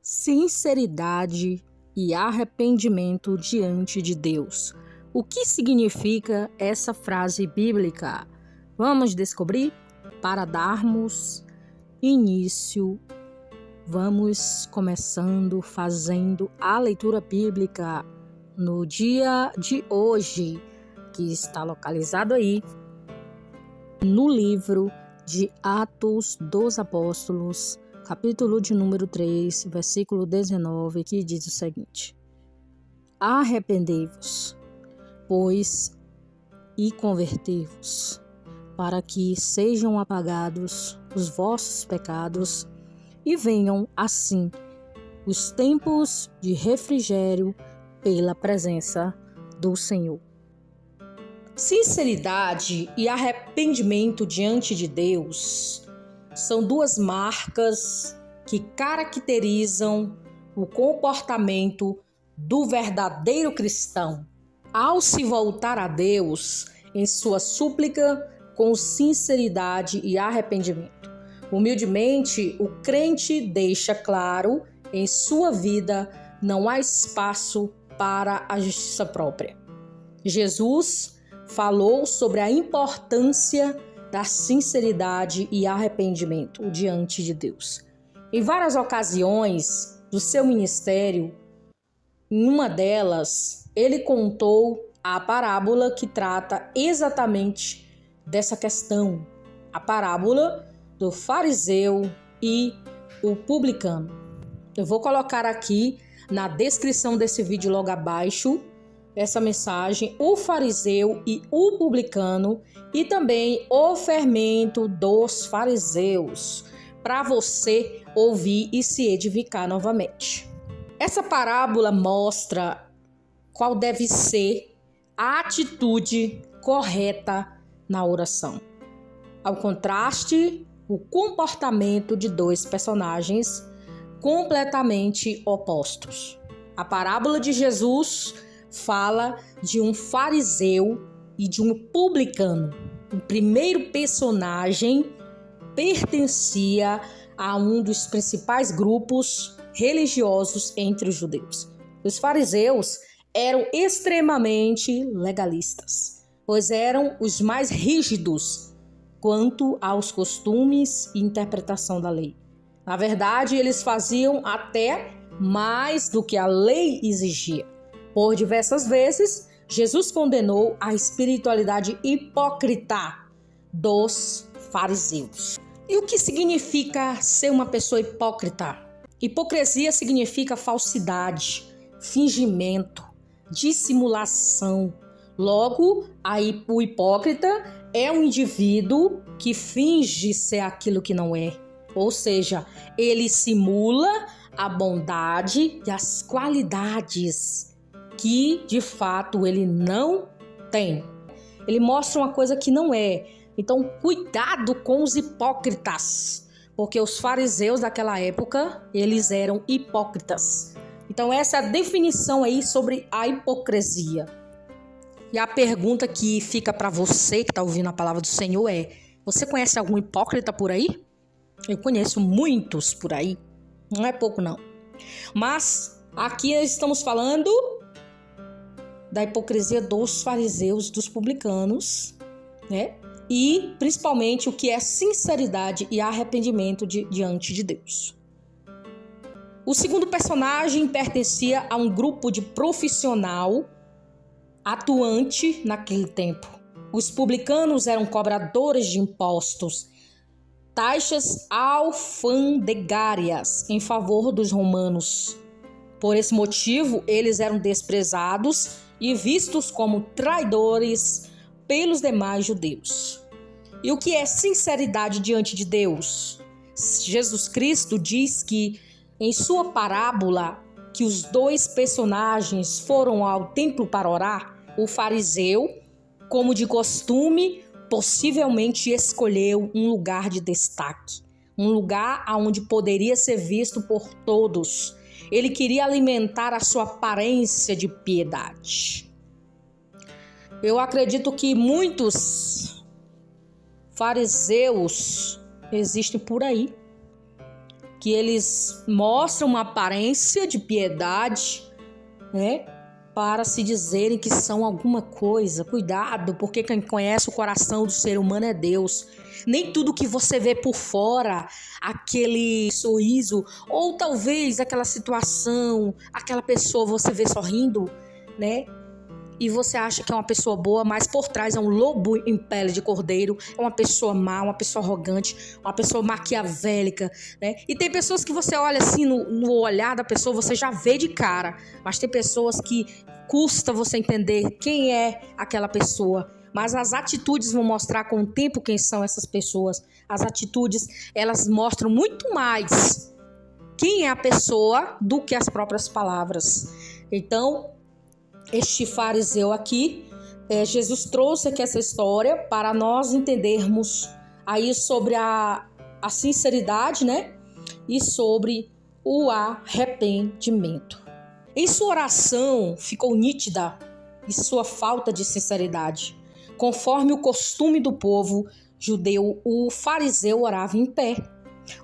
Sinceridade e arrependimento diante de Deus. O que significa essa frase bíblica? Vamos descobrir? Para darmos início, vamos começando fazendo a leitura bíblica no dia de hoje, que está localizado aí no livro de Atos dos Apóstolos, capítulo de número 3, versículo 19, que diz o seguinte: Arrependei-vos, pois, e convertei-vos, para que sejam apagados os vossos pecados e venham, assim, os tempos de refrigério pela presença do Senhor. Sinceridade e arrependimento diante de Deus são duas marcas que caracterizam o comportamento do verdadeiro cristão ao se voltar a Deus em sua súplica com sinceridade e arrependimento. Humildemente, o crente deixa claro em sua vida não há espaço para a justiça própria. Jesus falou sobre a importância da sinceridade e arrependimento diante de Deus. Em várias ocasiões do seu ministério, em uma delas, ele contou a parábola que trata exatamente dessa questão, a parábola do fariseu e o publicano. Eu vou colocar aqui na descrição desse vídeo logo abaixo essa mensagem, o fariseu e o publicano, e também o fermento dos fariseus, para você ouvir e se edificar novamente. Essa parábola mostra qual deve ser a atitude correta na oração. Ao contraste, o comportamento de dois personagens completamente opostos. A parábola de Jesus fala de um fariseu e de um publicano. O primeiro personagem pertencia a um dos principais grupos religiosos entre os judeus. Os fariseus eram extremamente legalistas, pois eram os mais rígidos quanto aos costumes e interpretação da lei. Na verdade, eles faziam até mais do que a lei exigia. Por diversas vezes, Jesus condenou a espiritualidade hipócrita dos fariseus. E o que significa ser uma pessoa hipócrita? Hipocrisia significa falsidade, fingimento, dissimulação. Logo, o hipócrita é um indivíduo que finge ser aquilo que não é. Ou seja, ele simula a bondade e as qualidades que, de fato, ele não tem. Ele mostra uma coisa que não é. Então, cuidado com os hipócritas, porque os fariseus daquela época, eles eram hipócritas. Então, essa é a definição aí sobre a hipocrisia. E a pergunta que fica para você que está ouvindo a palavra do Senhor é: você conhece algum hipócrita por aí? Eu conheço muitos por aí. Não é pouco, não. Mas aqui nós estamos falando da hipocrisia dos fariseus, dos publicanos, né? E principalmente o que é sinceridade e arrependimento diante de Deus. O segundo personagem pertencia a um grupo de profissional atuante naquele tempo. Os publicanos eram cobradores de impostos, taxas alfandegárias em favor dos romanos. Por esse motivo, eles eram desprezados e vistos como traidores pelos demais judeus. E o que é sinceridade diante de Deus? Jesus Cristo diz que, em sua parábola, que os dois personagens foram ao templo para orar. O fariseu, como de costume, possivelmente escolheu um lugar de destaque, um lugar onde poderia ser visto por todos. Ele queria alimentar a sua aparência de piedade. Eu acredito que muitos fariseus existem por aí que eles mostram uma aparência de piedade, né? Para se dizerem que são alguma coisa. Cuidado, porque quem conhece o coração do ser humano é Deus. Nem tudo que você vê por fora, aquele sorriso, ou talvez aquela situação, aquela pessoa você vê sorrindo, né? E você acha que é uma pessoa boa, mas por trás é um lobo em pele de cordeiro, é uma pessoa má, uma pessoa arrogante, uma pessoa maquiavélica, né? E tem pessoas que você olha assim no olhar da pessoa, você já vê de cara, mas tem pessoas que custa você entender quem é aquela pessoa. Mas as atitudes vão mostrar com o tempo quem são essas pessoas. As atitudes, elas mostram muito mais quem é a pessoa do que as próprias palavras. Então, este fariseu aqui, Jesus trouxe aqui essa história para nós entendermos aí sobre a sinceridade, né? E sobre o arrependimento. Em sua oração ficou nítida e sua falta de sinceridade. Conforme o costume do povo judeu, o fariseu orava em pé,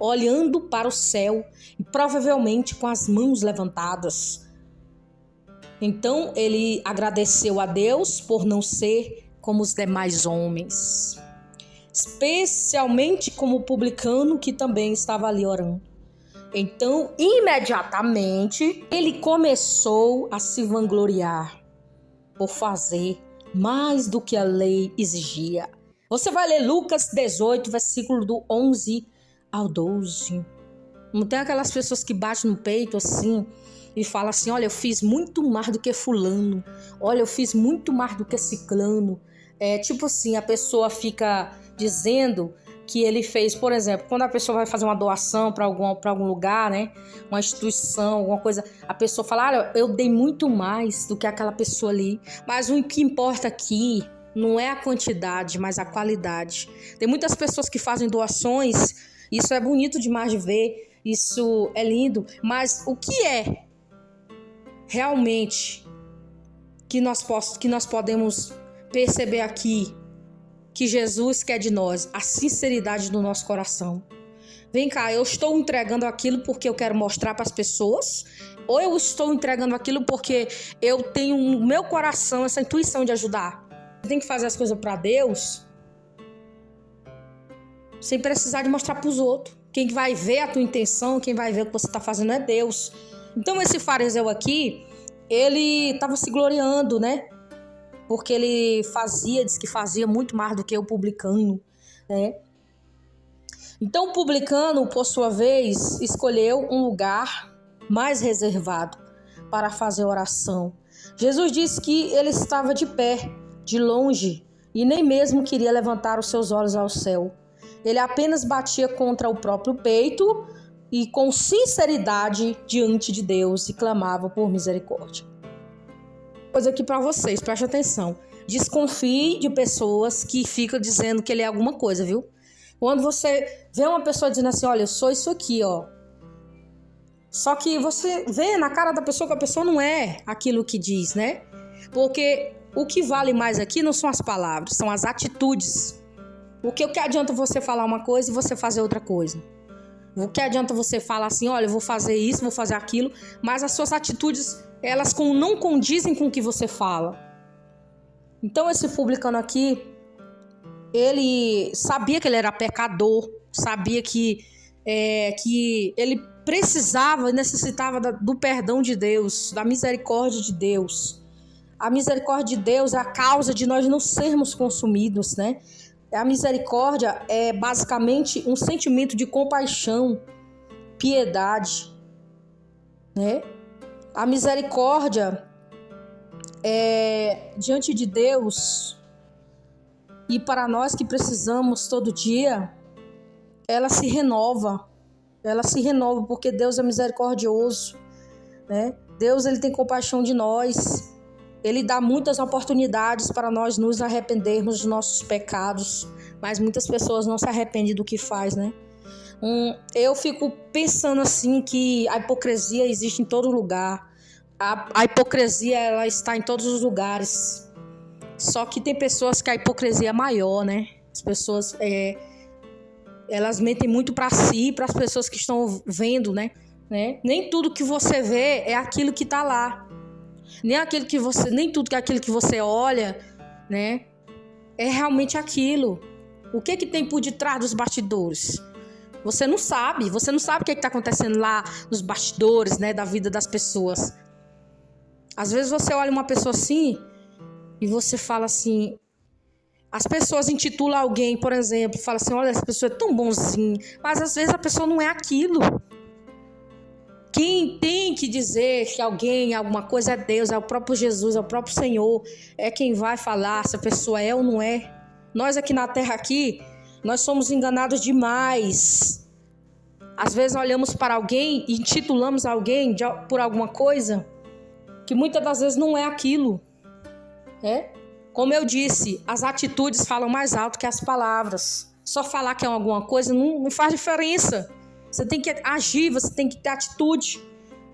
olhando para o céu e provavelmente com as mãos levantadas. Então ele agradeceu a Deus por não ser como os demais homens, especialmente como o publicano que também estava ali orando. Então, imediatamente, ele começou a se vangloriar por fazer mais do que a lei exigia. Você vai ler Lucas 18, versículo do 11 ao 12. Não tem aquelas pessoas que batem no peito assim e falam assim: olha, eu fiz muito mais do que fulano. Olha, eu fiz muito mais do que ciclano. Tipo assim, a pessoa fica dizendo que ele fez, por exemplo, quando a pessoa vai fazer uma doação para algum lugar, né? Uma instituição, alguma coisa, a pessoa fala: olha, eu dei muito mais do que aquela pessoa ali. Mas o que importa aqui não é a quantidade, mas a qualidade. Tem muitas pessoas que fazem doações, isso é bonito demais de ver, isso é lindo, mas o que é realmente que nós podemos perceber aqui que Jesus quer de nós? A sinceridade do nosso coração. Vem cá, eu estou entregando aquilo porque eu quero mostrar para as pessoas? Ou eu estou entregando aquilo porque eu tenho no meu coração essa intuição de ajudar? Você tem que fazer as coisas para Deus sem precisar de mostrar para os outros. Quem vai ver a tua intenção, quem vai ver o que você está fazendo é Deus. Então esse fariseu aqui, ele estava se gloriando, né? Porque ele diz que fazia muito mais do que o publicano, né? Então o publicano, por sua vez, escolheu um lugar mais reservado para fazer oração. Jesus disse que ele estava de pé, de longe, e nem mesmo queria levantar os seus olhos ao céu. Ele apenas batia contra o próprio peito e com sinceridade diante de Deus e clamava por misericórdia. Coisa aqui para vocês, preste atenção. Desconfie de pessoas que ficam dizendo que ele é alguma coisa, viu? Quando você vê uma pessoa dizendo assim: olha, eu sou isso aqui, ó. Só que você vê na cara da pessoa que a pessoa não é aquilo que diz, né? Porque o que vale mais aqui não são as palavras, são as atitudes. O que adianta você falar uma coisa e você fazer outra coisa? O que adianta você falar assim: olha, eu vou fazer isso, vou fazer aquilo, mas as suas atitudes, elas não condizem com o que você fala. Então esse publicano aqui, ele sabia que ele era pecador, sabia que ele precisava e necessitava do perdão de Deus, da misericórdia de Deus. A misericórdia de Deus é a causa de nós não sermos consumidos, né? A misericórdia é basicamente um sentimento de compaixão, piedade, né? A misericórdia é diante de Deus, e para nós que precisamos todo dia, ela se renova porque Deus é misericordioso, né? Deus, ele tem compaixão de nós. Ele dá muitas oportunidades para nós nos arrependermos dos nossos pecados, mas muitas pessoas não se arrependem do que faz, né? Eu fico pensando assim que a hipocrisia existe em todo lugar. A hipocrisia, ela está em todos os lugares. Só que tem pessoas que a hipocrisia é maior, né? As pessoas elas mentem muito para si e para as pessoas que estão vendo, né? Nem tudo que você vê é aquilo que está lá. Nem tudo que aquilo que você olha, né, é realmente aquilo. O que tem por detrás dos bastidores? Você não sabe o que está acontecendo lá nos bastidores, né, da vida das pessoas. Às vezes você olha uma pessoa assim e você fala assim... As pessoas intitulam alguém, por exemplo, falam assim, olha, essa pessoa é tão bonzinha, mas às vezes a pessoa não é aquilo. Quem tem que dizer que alguém, alguma coisa é Deus, é o próprio Jesus, é o próprio Senhor, é quem vai falar se a pessoa é ou não é. Nós aqui na terra, nós somos enganados demais. Às vezes olhamos para alguém e intitulamos alguém por alguma coisa que muitas das vezes não é aquilo. Como eu disse, as atitudes falam mais alto que as palavras. Só falar que é alguma coisa não faz diferença. Você tem que agir, você tem que ter atitude,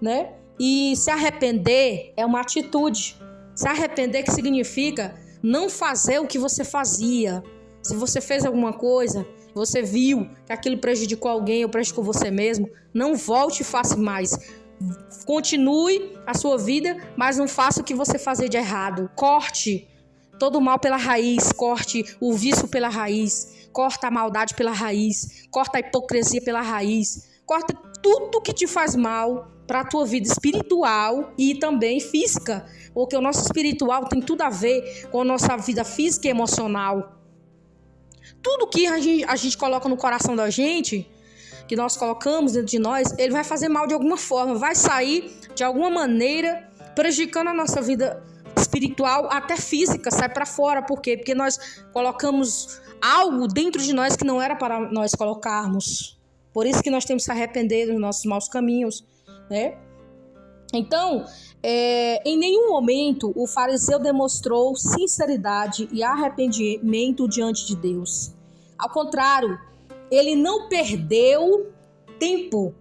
né? E se arrepender é uma atitude. Se arrepender que significa não fazer o que você fazia. Se você fez alguma coisa, você viu que aquilo prejudicou alguém ou prejudicou você mesmo, não volte e faça mais. Continue a sua vida, mas não faça o que você fazia de errado. Corte todo o mal pela raiz, corte o vício pela raiz, corta a maldade pela raiz, corta a hipocrisia pela raiz, corta tudo que te faz mal para a tua vida espiritual e também física, porque o nosso espiritual tem tudo a ver com a nossa vida física e emocional. Tudo que a gente coloca no coração da gente, que nós colocamos dentro de nós, ele vai fazer mal de alguma forma, vai sair de alguma maneira prejudicando a nossa vida espiritual, até física, sai para fora. Por quê? Porque nós colocamos algo dentro de nós que não era para nós colocarmos. Por isso que nós temos que se arrepender dos nossos maus caminhos, né? Então, em nenhum momento o fariseu demonstrou sinceridade e arrependimento diante de Deus. Ao contrário, ele não perdeu tempo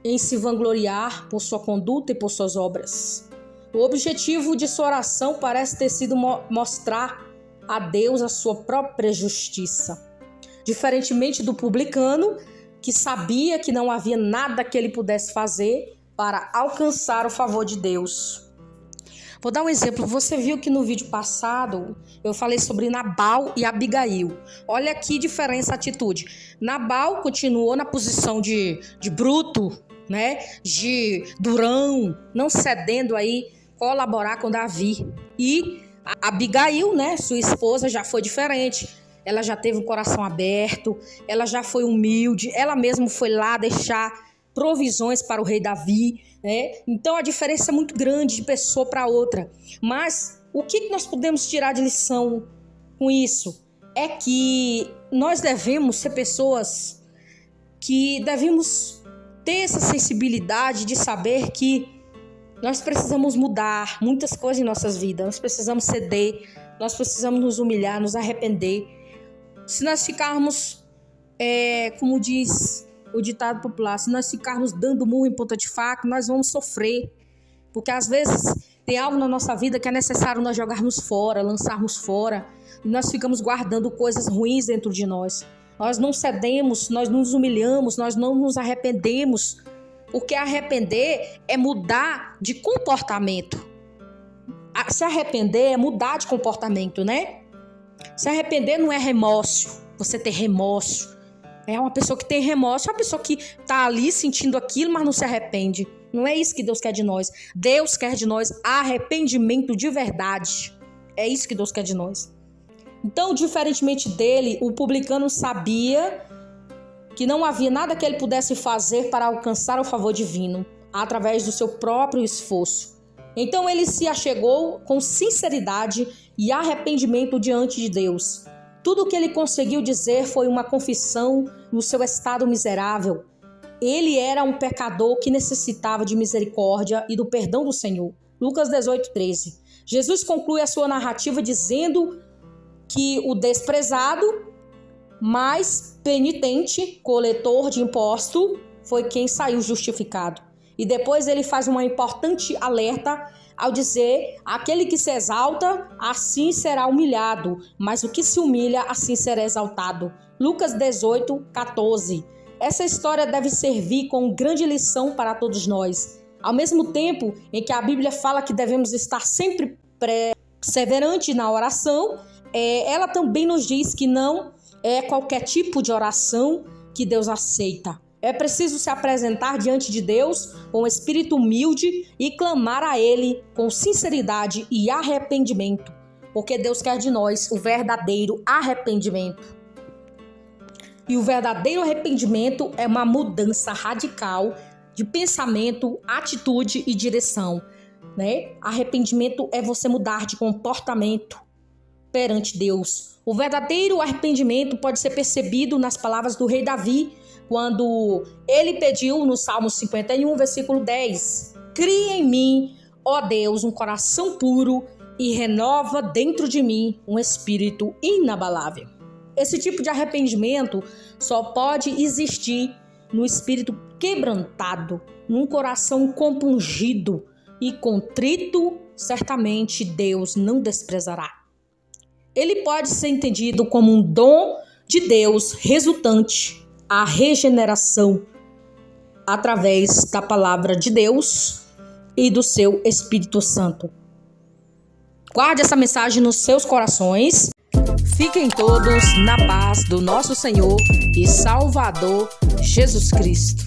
em se vangloriar por sua conduta e por suas obras. O objetivo de sua oração parece ter sido mostrar a Deus a sua própria justiça. Diferentemente do publicano, que sabia que não havia nada que ele pudesse fazer para alcançar o favor de Deus. Vou dar um exemplo. Você viu que no vídeo passado eu falei sobre Nabal e Abigail. Olha que diferença a atitude. Nabal continuou na posição de bruto, né? De durão, não cedendo aí colaborar com Davi. E a Abigail, né, sua esposa, já foi diferente. Ela já teve o coração aberto, ela já foi humilde, ela mesma foi lá deixar provisões para o rei Davi, né? Então a diferença é muito grande de pessoa para outra. Mas o que nós podemos tirar de lição com isso? É que nós devemos ser pessoas que devemos ter essa sensibilidade de saber que nós precisamos mudar muitas coisas em nossas vidas. Nós precisamos ceder, nós precisamos nos humilhar, nos arrepender. Se nós ficarmos, como diz o ditado popular, se nós ficarmos dando murro em ponta de faca, nós vamos sofrer. Porque às vezes tem algo na nossa vida que é necessário nós jogarmos fora, lançarmos fora. E nós ficamos guardando coisas ruins dentro de nós. Nós não cedemos, nós nos humilhamos, nós não nos arrependemos. Porque arrepender é mudar de comportamento. Se arrepender é mudar de comportamento, né? Se arrepender não é remorso. Você ter remorso. Uma pessoa que tem remorso é uma pessoa que está ali sentindo aquilo, mas não se arrepende. Não é isso que Deus quer de nós. Deus quer de nós arrependimento de verdade. É isso que Deus quer de nós. Então, diferentemente dele, o publicano sabia que não havia nada que ele pudesse fazer para alcançar o favor divino, através do seu próprio esforço. Então ele se achegou com sinceridade e arrependimento diante de Deus. Tudo o que ele conseguiu dizer foi uma confissão do seu estado miserável. Ele era um pecador que necessitava de misericórdia e do perdão do Senhor. Lucas 18:13. Jesus conclui a sua narrativa dizendo que o desprezado, mas penitente, coletor de imposto, foi quem saiu justificado. E depois ele faz uma importante alerta ao dizer: aquele que se exalta, assim será humilhado, mas o que se humilha, assim será exaltado. Lucas 18, 14. Essa história deve servir como grande lição para todos nós. Ao mesmo tempo em que a Bíblia fala que devemos estar sempre perseverantes na oração, ela também nos diz que não é qualquer tipo de oração que Deus aceita. É preciso se apresentar diante de Deus com espírito humilde e clamar a Ele com sinceridade e arrependimento, porque Deus quer de nós o verdadeiro arrependimento. E o verdadeiro arrependimento é uma mudança radical de pensamento, atitude e direção, né? Arrependimento é você mudar de comportamento perante Deus. O verdadeiro arrependimento pode ser percebido nas palavras do rei Davi, quando ele pediu no Salmo 51, versículo 10: Cria em mim, ó Deus, um coração puro e renova dentro de mim um espírito inabalável. Esse tipo de arrependimento só pode existir no espírito quebrantado, num coração compungido e contrito, certamente Deus não desprezará. Ele pode ser entendido como um dom de Deus resultante a regeneração através da palavra de Deus e do seu Espírito Santo. Guarde essa mensagem nos seus corações. Fiquem todos na paz do nosso Senhor e Salvador Jesus Cristo.